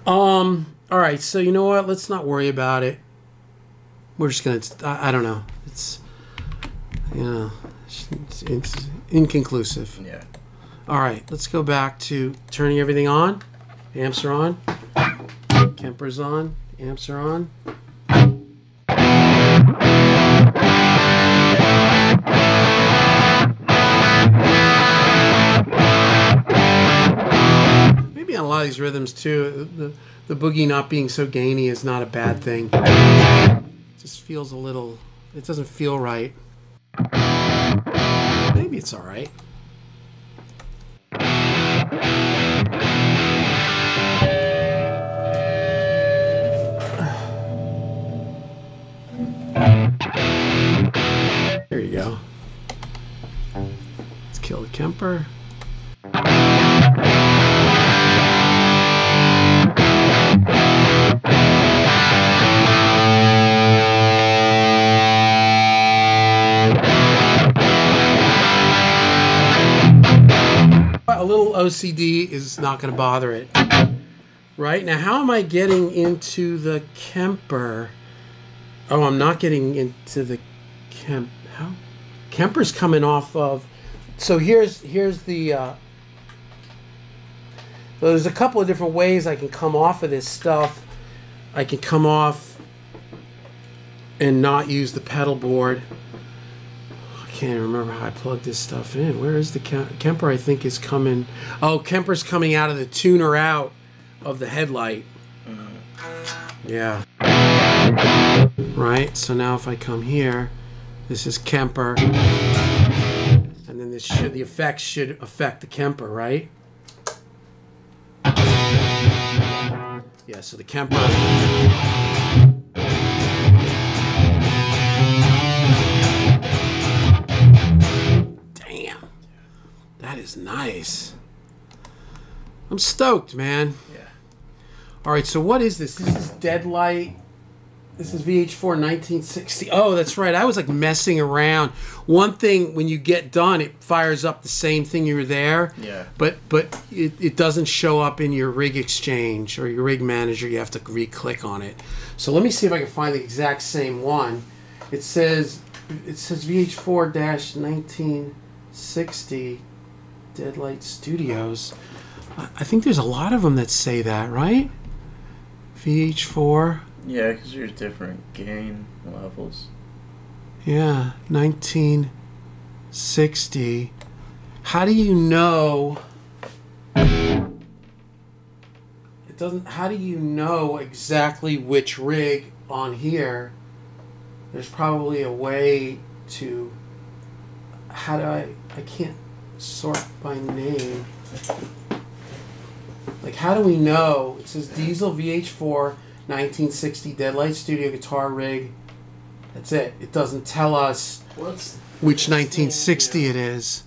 all right, so you know what? Let's not worry about it. We're just gonna I don't know. It's it's inconclusive. Yeah. All right, let's go back to turning everything on. Amps are on. Kemper's on. Amps are on. Maybe on a lot of these rhythms too, the boogie not being so gainy is not a bad thing. It just feels a little, it doesn't feel right. Maybe it's all right. There you go. Let's kill the Kemper. A little OCD is not going to bother it. Right? Now, how am I getting into the Kemper? Oh, I'm not getting into the how? Kemper's coming off of... So here's the... there's a couple of different ways I can come off of this stuff. I can come off and not use the pedal board. I can't remember how I plug this stuff in. Where is the Kemper? I think is coming. Oh, Kemper's coming out of the tuner out of the headlight. Yeah. Right. So now if I come here, this is Kemper, and then this the effects should affect the Kemper, right? Yeah. So the Kemper. That is nice. I'm stoked, man. Yeah. All right, so what is this? This is Deadlight. This is VH4 1960. Oh, that's right. I was like messing around. One thing, when you get done, it fires up the same thing you were there. Yeah. But it doesn't show up in your rig exchange or your rig manager. You have to re-click on it. So let me see if I can find the exact same one. It says VH4-1960. Deadlight Studios. I think there's a lot of them that say that, right? VH4. Yeah, because there's different gain levels. Yeah, 1960. How do you know? It doesn't. How do you know exactly which rig on here? There's probably a way to. How do I can't sort by name. Like, how do we know? It says diesel VH4 1960 Deadlight Studio guitar rig. That's it. It doesn't tell us which 1960 it is,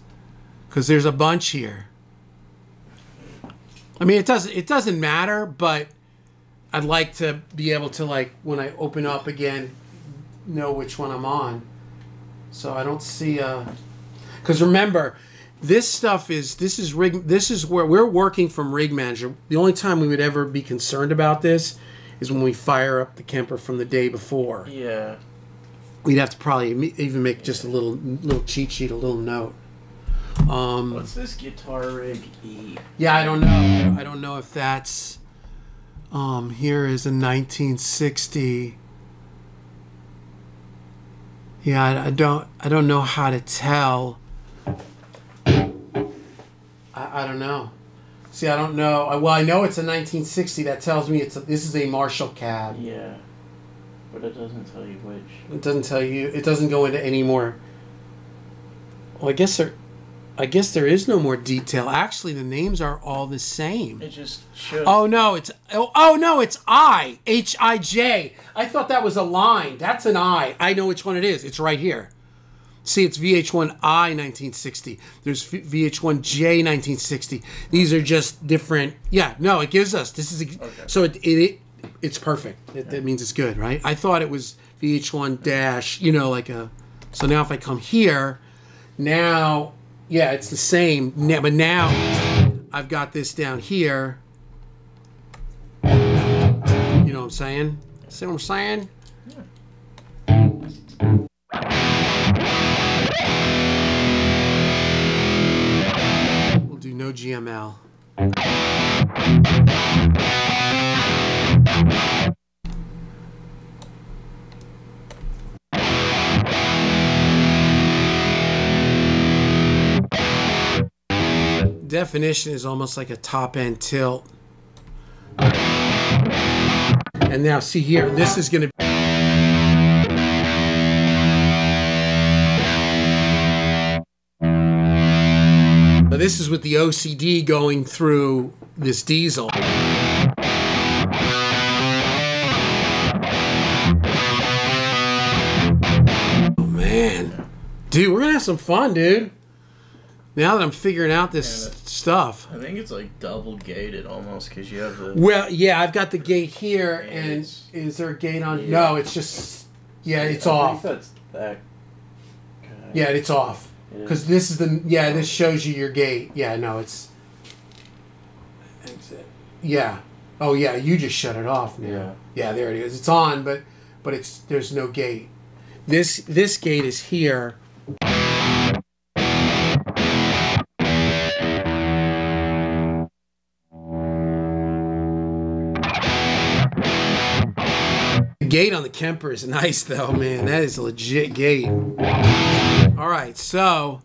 because there's a bunch here. I mean, it doesn't matter, but I'd like to be able to, like, when I open up again, know which one I'm on. So I don't see because remember, this is where we're working from Rig Manager. The only time we would ever be concerned about this is when we fire up the Kemper from the day before. Yeah. We'd have to probably even make just a little cheat sheet, a little note. What's this guitar rig E? Yeah, I don't know. I don't know if that's here is a 1960. Yeah, I don't know how to tell. I don't know. See, I don't know. Well, I know it's a 1960. That tells me this is a Marshall cab. Yeah. But it doesn't tell you which. It doesn't tell you. It doesn't go into any more. Well, I guess there is no more detail. Actually, the names are all the same. It just shows. Oh no, it's Hij. I thought that was a line. That's an I. I know which one it is. It's right here. See, it's VH1I 1960. There's VH1J 1960. These are just different. Yeah, no, it gives us. This is okay. So it's perfect. That means it's good, right? I thought it was VH1 dash. Like a. So now if I come here, now. Yeah, it's the same, but now I've got this down here. You know what I'm saying? See what I'm saying? Yeah. We'll do no GML. Definition is almost like a top end tilt. And now see here, this is going to be. Now this is with the OCD going through this diesel. Oh man. Dude, we're going to have some fun, dude. Now that I'm figuring out this stuff. I think it's like double gated almost because you have the. Well, yeah, I've got the gate here, and is there a gate on? Yeah. No, it's just. Yeah, it's off. I think that's that. Yeah, it's off. Because this is the. Yeah, this shows you your gate. Yeah, no, it's. Yeah. Oh, yeah, you just shut it off now. Yeah. Yeah, there it is. It's on, but there's no gate. This gate is here. The gate on the Kemper is nice, though, man. That is a legit gate. All right, so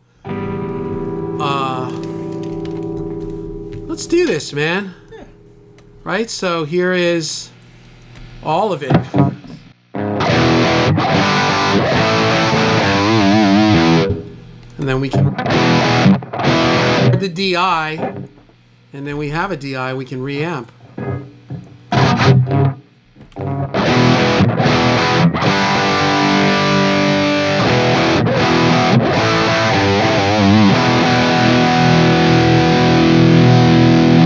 let's do this, man. Yeah. Right, so here is all of it. And then we can the DI, and then we have a DI. We can reamp.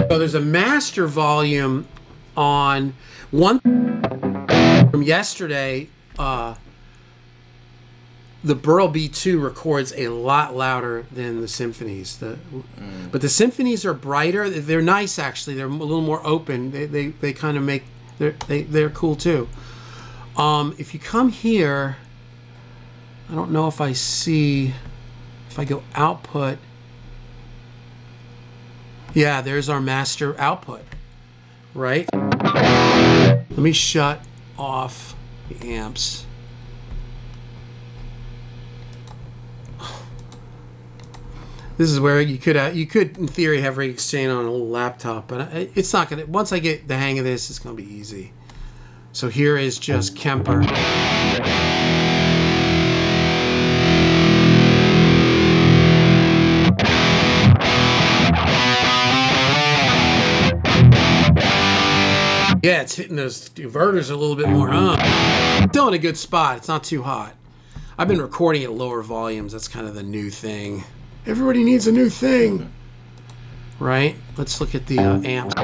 So there's a master volume on one from yesterday. The Burl B2 records a lot louder than the Symphonies. But the Symphonies are brighter. They're nice, actually. They're a little more open. They kind of make they're cool too. If you come here, I don't know if I see if I go output. Yeah, there's our master output, right? Let me shut off the amps. This is where you could in theory have rate exchange on a little laptop, but it's not gonna. Once I get the hang of this, it's gonna be easy. So here is just Kemper. it's hitting those inverters a little bit more, huh? Still in a good spot. It's not too hot. I've been recording at lower volumes. That's kind of the new thing. Everybody needs a new thing. Right? Let's look at the amp.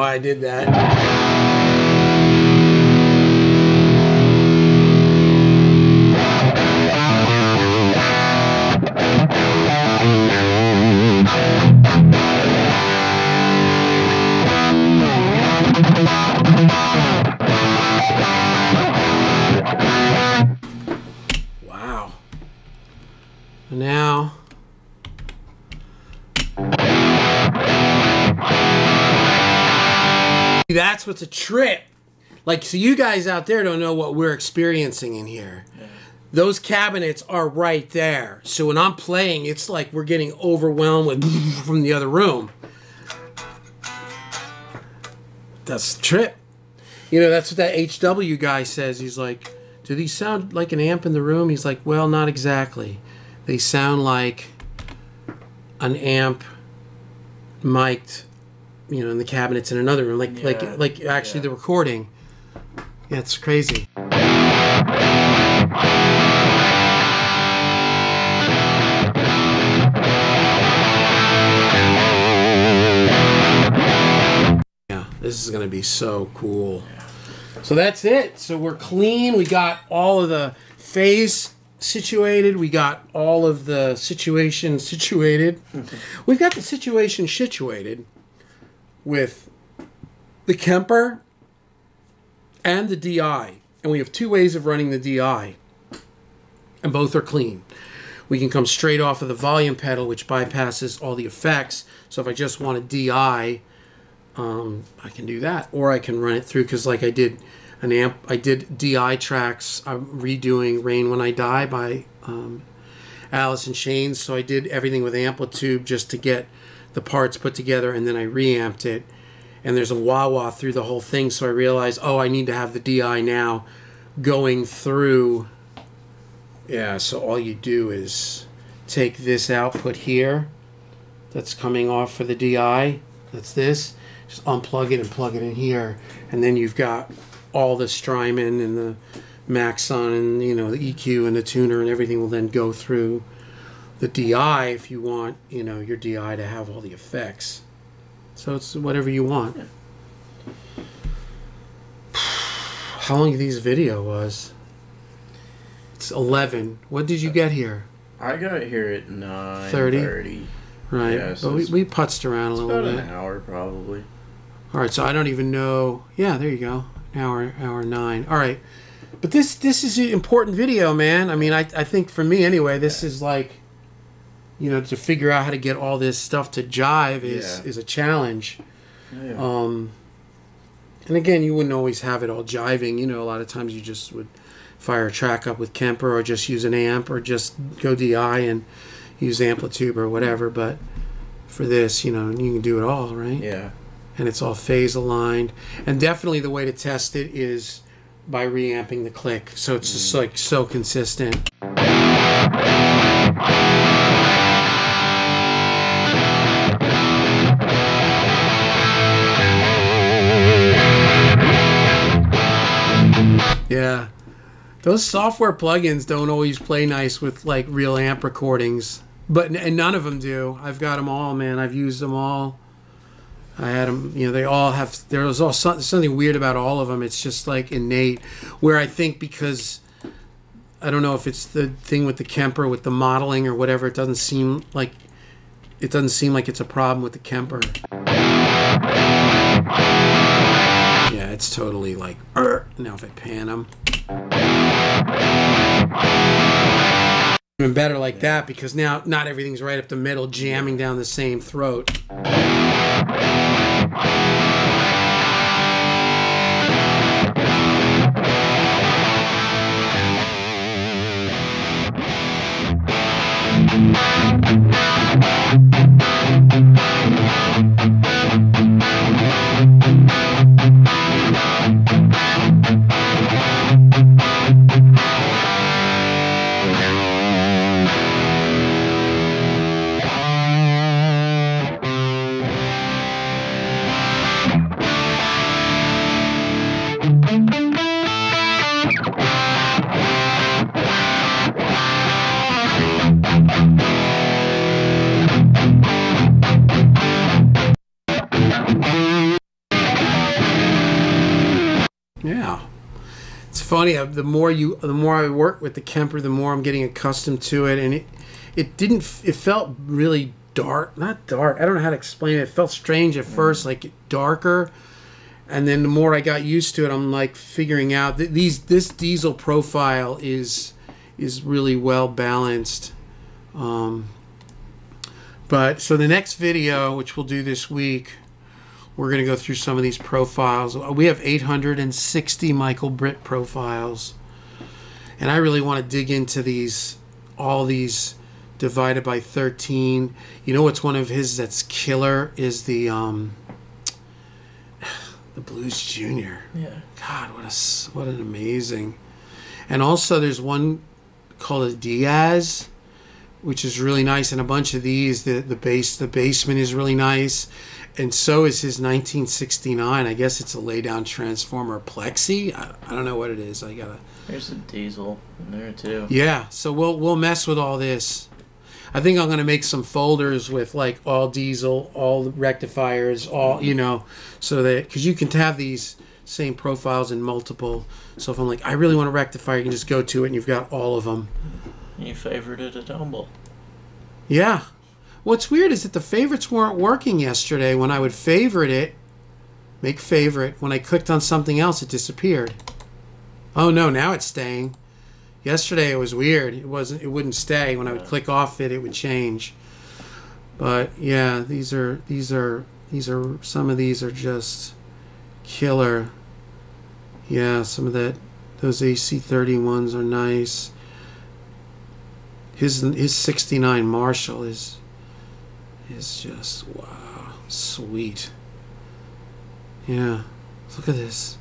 I did that. Wow. Now that's what's a trip. Like, so you guys out there don't know what we're experiencing in here. Yeah. Those cabinets are right there. So when I'm playing, it's like we're getting overwhelmed with from the other room. That's a trip. You know, that's what that HW guy says. He's like, do these sound like an amp in the room? He's like, well, not exactly. They sound like an amp mic'd, you know, in the cabinets in another room, like actually the recording. Yeah, it's crazy. Yeah, this is gonna be so cool. So that's it. So we're clean. We got all of the phase situated. We got all of the situation situated. We've got the situation situated with the Kemper and the DI. And we have two ways of running the DI. And both are clean. We can come straight off of the volume pedal, which bypasses all the effects. So if I just want a DI, I can do that. Or I can run it through, because like I did an amp, I did DI tracks. I'm redoing Rain When I Die by Alice in Chains. So I did everything with Amplitube just to get the parts put together, and then I reamped it. And there's a wah-wah through the whole thing, so I realized, oh, I need to have the DI now going through. Yeah, so all you do is take this output here that's coming off for the DI. That's this. Just unplug it and plug it in here. And then you've got all the Strymon and the Maxon and, you know, the EQ and the tuner and everything will then go through the DI if you want, you know, your DI to have all the effects. So it's whatever you want. Yeah. How long this video was? it's 11. What did you get here? I got here at 9:30. Right. Yeah, so but we putzed around a little bit. About an hour, probably. All right, so I don't even know. Yeah, there you go. Hour 9. All right. But this is an important video, man. I mean, I think for me anyway, this is like, you know, to figure out how to get all this stuff to jive is a challenge. Yeah. And again, you wouldn't always have it all jiving. You know, a lot of times you just would fire a track up with Kemper or just use an amp or just go DI and use Amplitube or whatever. But for this, you know, you can do it all, right? Yeah. And it's all phase aligned. And definitely the way to test it is by reamping the click. So it's just like so consistent. Yeah. Those software plugins don't always play nice with like real amp recordings, and none of them do. I've got them all, man. I've used them all. I had them, you know, they all have, there's all something weird about all of them. It's just like innate, where I think because, I don't know if it's the thing with the Kemper, with the modeling or whatever, it doesn't seem like it's a problem with the Kemper. Yeah, it's totally like, now if I pan them. Even better like that, because now not everything's right up the middle, jamming down the same throat. Yeah, it's funny. The more I work with the Kemper, the more I'm getting accustomed to it, and it felt really dark. Not dark. I don't know how to explain it. It felt strange at first, like darker, and then the more I got used to it, I'm like figuring out that this diesel profile is really well balanced. But so the next video, which we'll do this week, we're going to go through some of these profiles. We have 860 Michael Britt profiles. And I really want to dig into all these divided by 13. You know what's one of his that's killer is the Blues Junior. Yeah. God, what an amazing. And also there's one called a Diaz, which is really nice, and a bunch of these. The basement is really nice. And so is his 1969. I guess it's a laydown transformer plexi. I don't know what it is. There's a diesel in there too. Yeah, so we'll mess with all this. I think I'm gonna make some folders with like all diesel, all the rectifiers, all, you know, so that, because you can have these same profiles in multiple. So if I'm like, I really want a rectifier, you can just go to it and you've got all of them. You favorited a Dumble. Yeah. What's weird is that the favorites weren't working yesterday. When I would favorite it, make favorite, when I clicked on something else, it disappeared. Oh no, now it's staying. Yesterday it was weird. It wouldn't stay. When I would click off it, it would change. But yeah, these are some of these are just killer. Yeah, some of those AC30 ones are nice. His 69 Marshall is just, wow, sweet. Yeah, look at this.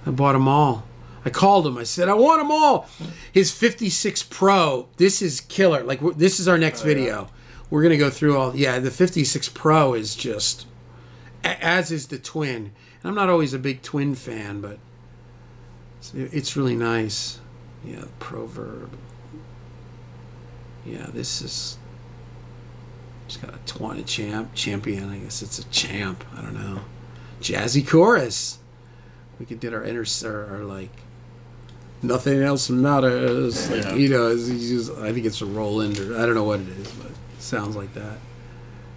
I bought them all. I called him. I said, I want them all. His 56 Pro, this is killer. Like, this is our next video. Yeah. We're going to go through all. Yeah, the 56 Pro is just, as is the Twin. And I'm not always a big Twin fan, but it's really nice. Yeah, Proverb. Yeah, this is, it's got a champion. I guess it's a champ. I don't know. Jazzy Chorus. We could did our like Nothing else matters. Like, Yeah. you know, he's just, I think it's a Roland, or I don't know what it is, but it sounds like that.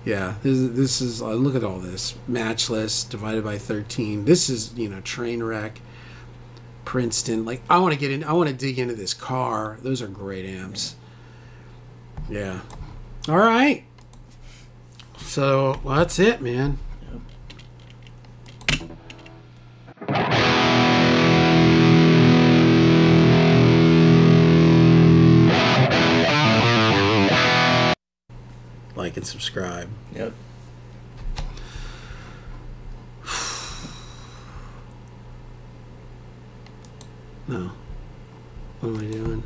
Yeah, this is look at all this. Matchless divided by 13. This is, you know, Trainwreck, Princeton. Like, I want to dig into this car. Those are great amps. Yeah. All right. So, well, that's it, man. Like and subscribe. Yep. No. What am I doing?